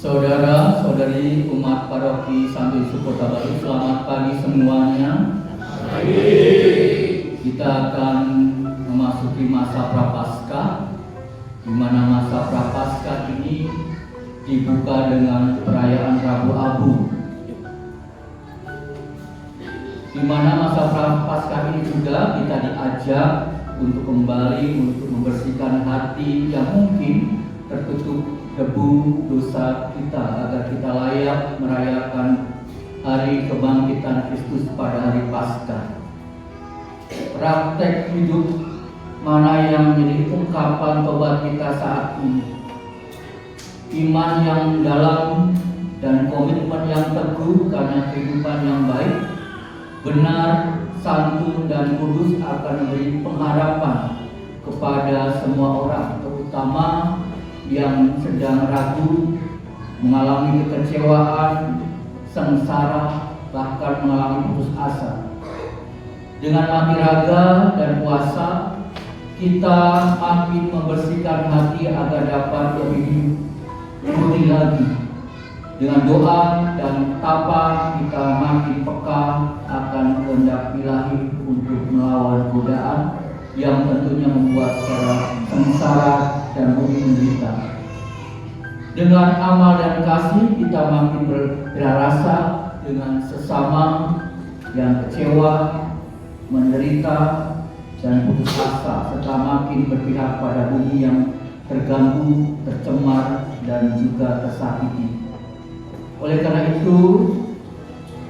Saudara-saudari umat paroki Santo Yesus Kota Baru, selamat pagi semuanya. Kita akan memasuki masa Prapaskah, di mana masa Prapaskah ini dibuka dengan perayaan Rabu Abu, di mana masa Prapaskah ini juga kita diajak untuk kembali untuk membersihkan hati yang mungkin tertutup debu dosa kita, agar kita layak merayakan hari kebangkitan Kristus pada hari Paskah. Praktek hidup mana yang menjadi ungkapan tobat kita saat ini? Iman yang dalam dan komitmen yang teguh karena kehidupan yang baik, benar, santun, dan kudus akan memberi pengharapan kepada semua orang, terutama yang sedang ragu, mengalami kekecewaan, sengsara, bahkan mengalami putus asa. Dengan mati raga dan puasa, kita makin membersihkan hati agar dapat lebih murni lagi. Dengan doa dan tapa, kita makin peka akan kehendak Ilahi untuk melawan godaan yang tentunya membuat secara sengsara dan rugi menderita. Dengan amal dan kasih, kita makin berrasa dengan sesama yang kecewa, menderita, dan putus asa, serta makin berpihak pada bumi yang terganggu, tercemar, dan juga tersakiti. Oleh karena itu,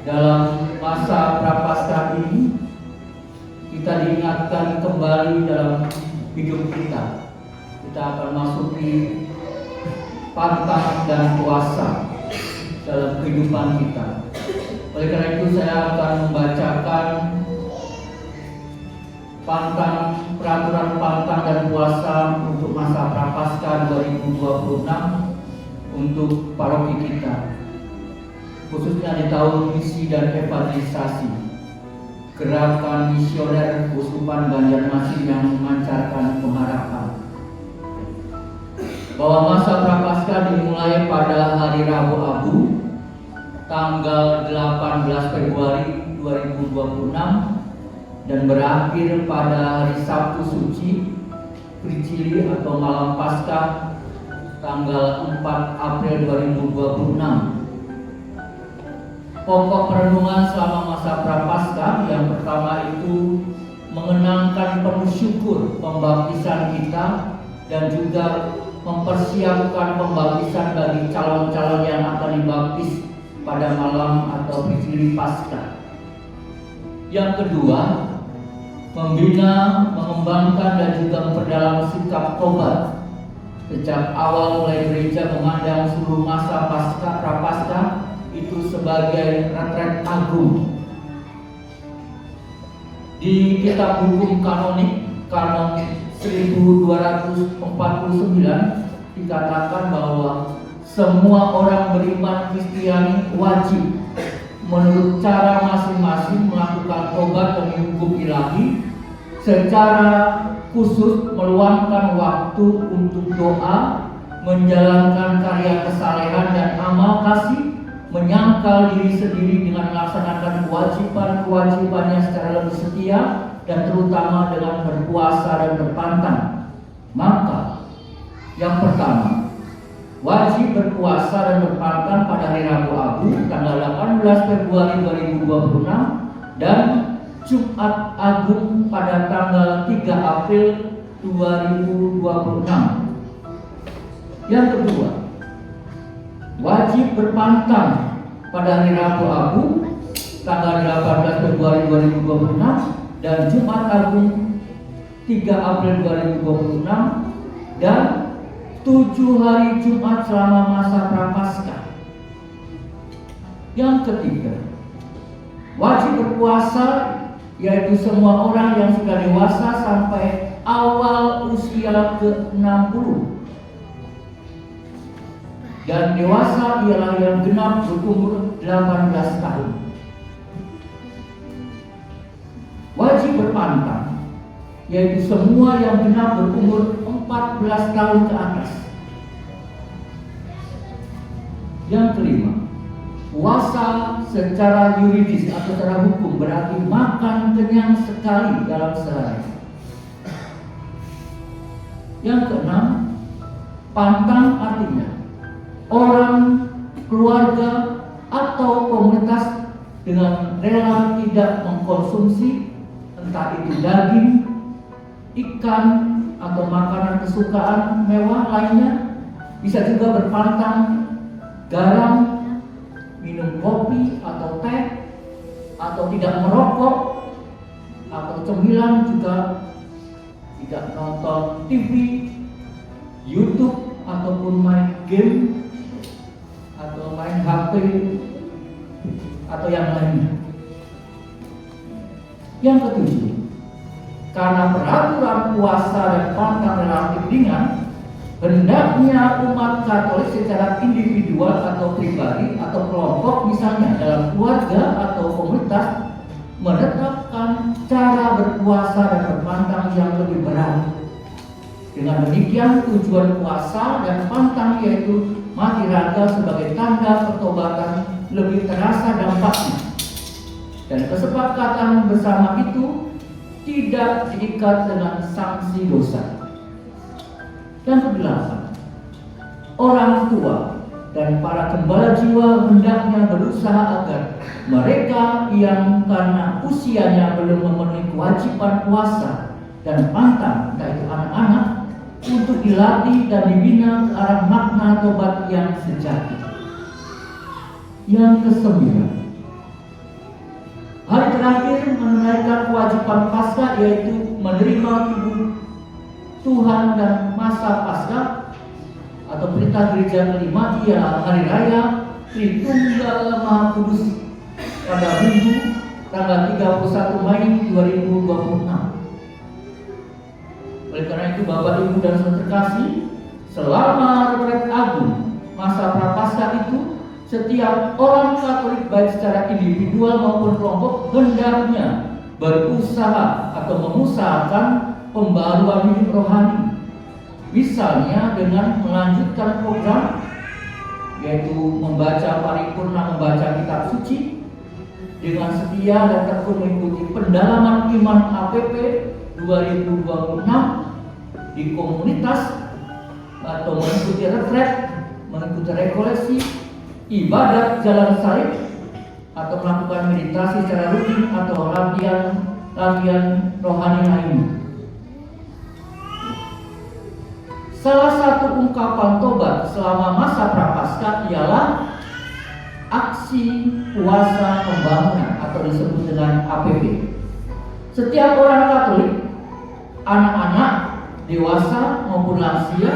dalam masa Prapaskah ini, kita diingatkan kembali dalam hidup kita. Kita akan masuki pantang dan puasa dalam kehidupan kita. Oleh karena itu, saya akan membacakan peraturan pantang dan puasa untuk masa Prapaskah 2026 untuk paroki kita, khususnya di tahun misi dan evangelisasi. Gerakan misioner Uskupan Banjarmasin yang memancarkan pengharapan bahwa masa Prapaskah dimulai pada hari Rabu Abu, tanggal 18 Februari 2026 dan berakhir pada hari Sabtu Suci Tricili atau Malam Paskah, tanggal 4 April 2026. Pokok perenungan selama masa Prapaskah yang pertama itu mengenangkan penuh syukur pembaptisan kita dan juga mempersiapkan pembaptisan bagi calon-calon yang akan dibaptis pada malam atau Tricili Paskah. Yang kedua, membina, mengembangkan dan juga memperdalam sikap tobat. Sejak awal mulai gereja memandang seluruh masa Prapaskah itu sebagai retret agung. Di kitab hukum kanonik, kanon 1249, dikatakan bahwa semua orang beriman Kristiani wajib menurut cara masing-masing melakukan tobat demi hukum Ilahi, secara khusus meluangkan waktu untuk doa, menjalankan karya kesalehan dan amal kasih, menyangkal diri sendiri dengan melaksanakan kewajiban-kewajibannya secara lebih setia, dan terutama dengan berpuasa dan berpantang. Maka yang pertama, wajib berpuasa dan berpantang pada hari Rabu Abu tanggal 18 Februari 2026 dan Jumat Agung pada tanggal 3 April 2026. Yang kedua, wajib berpantang pada hari Rabu Abu tanggal 18 Februari 2026 dan Jumat Agung 3 April 2026 dan 7 hari Jumat selama masa Prapaskah. Yang ketiga, wajib berpuasa, yaitu semua orang yang sudah dewasa sampai awal usia ke-60. Dan dewasa ialah yang genap berumur 18 tahun. Wajib berpantang, yaitu semua yang genap berumur 14 tahun ke atas. Yang kelima, puasa secara yuridis atau secara hukum berarti makan kenyang sekali dalam sehari. Yang keenam, pantang artinya orang, keluarga, atau komunitas dengan rela tidak mengkonsumsi entah itu daging, ikan, atau makanan kesukaan mewah lainnya. Bisa juga berpantang garam, minum kopi atau teh, atau tidak merokok, atau cemilan, juga tidak nonton TV, YouTube, ataupun main game, atau main HP, atau yang lainnya. Yang ketujuh, karena peraturan puasa dan pantang relatif ringan, hendaknya umat Katolik secara individual atau pribadi atau kelompok, misalnya dalam keluarga atau komunitas, menetapkan cara berpuasa dan berpantang yang lebih berat. Dengan demikian tujuan puasa dan pantang, yaitu mati raga sebagai tanda pertobatan, lebih terasa dampaknya. Dan kesepakatan bersama itu tidak diikat dengan sanksi dosa. Yang kedelapan, orang tua dan para gembala jiwa hendaknya berusaha agar mereka yang karena usianya belum memenuhi kewajiban puasa dan pantang, yaitu anak-anak, untuk dilatih dan dibina ke arah makna tobat yang sejati. Yang kesembilan, hari terakhir menunaikan kewajiban Paskah, yaitu menerima tubuh Tuhan dan masa Paskah atau perintah gereja kelima ialah hari raya Tritunggal Maha Kudus pada Minggu tanggal 31 Mei 2026. Oleh karena itu, Bapak, Ibu, dan Saudara terkasih, selama retret agung masa Prapaskah itu, setiap orang Katolik baik secara individual maupun kelompok hendaknya berusaha atau mengusahakan pembaruan hidup rohani. Misalnya dengan melanjutkan program, yaitu membaca paripurna, membaca kitab suci, dengan setia dan tekun mengikuti pendalaman iman APP 2026 di komunitas, atau mengikuti retret, mengikuti rekolesi, ibadat jalan salib, atau melakukan meditasi secara rutin atau latihan rohani lainnya. Salah satu ungkapan tobat selama masa Prapaskah ialah aksi puasa pembangunan atau disebut dengan APP. Setiap orang Katolik, anak-anak, dewasa maupun lansia,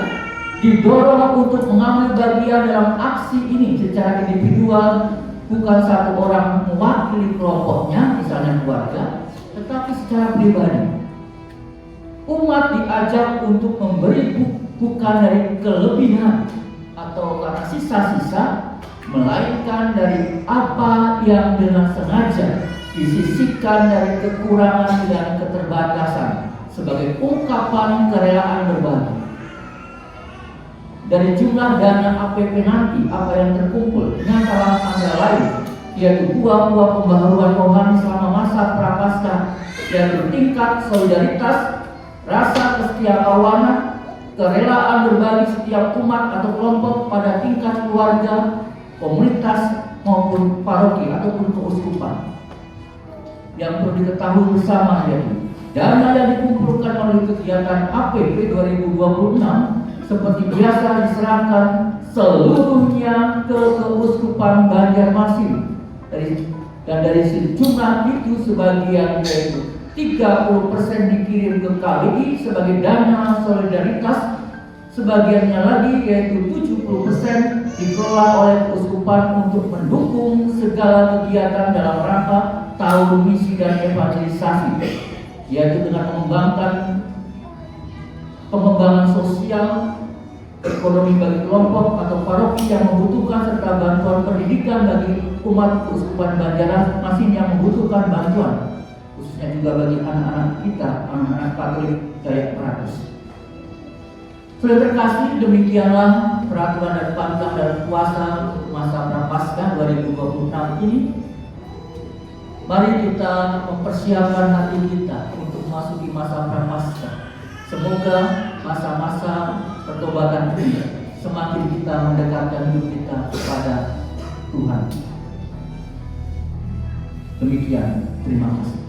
didorong untuk mengambil bagian dalam aksi ini secara individual, bukan satu orang mewakili kelompoknya, misalnya keluarga, tetapi secara pribadi. Umat diajak untuk memberi bukan dari kelebihan atau karena sisa-sisa, melainkan dari apa yang dengan sengaja disisihkan dari kekurangan dan keterbatasan sebagai ungkapan kerelaan berbagi. Dari jumlah dana APP nanti, apa yang terkumpul nyatalah antara lain, yaitu buah-buah pembaharuan rohani selama masa Prapaskah, yaitu tingkat solidaritas, rasa kesetiakawanan, kerelaan berbagi setiap umat atau kelompok pada tingkat keluarga, komunitas, maupun paroki ataupun keuskupan. Yang perlu diketahui bersama, yaitu dana yang dikumpulkan oleh kegiatan APP 2026 seperti biasa diserahkan seluruhnya ke Keuskupan Banjarmasin, dan dari sejumlah itu sebagian, yaitu 30% dikirim ke KBI sebagai dana solidaritas, sebagiannya lagi yaitu 70% dikelola oleh Keuskupan untuk mendukung segala kegiatan dalam rangka tahun misi dan evangelisasi, yaitu dengan mengembangkan pengembangan sosial, ekonomi bagi kelompok atau paroki yang membutuhkan, serta bantuan pendidikan bagi umat Keuskupan Banjarmasin yang membutuhkan bantuan, khususnya juga bagi anak-anak kita, anak-anak Katolik Dayak Pratus. Saudara terkasih, demikianlah peraturan dan pantang dan puasa untuk masa Prapaskah 2026 ini, mari kita mempersiapkan hati kita untuk memasuki masa Prapaskah. Semoga masa-masa pertobatan kita semakin kita mendekatkan hidup kita kepada Tuhan. Demikian, terima kasih.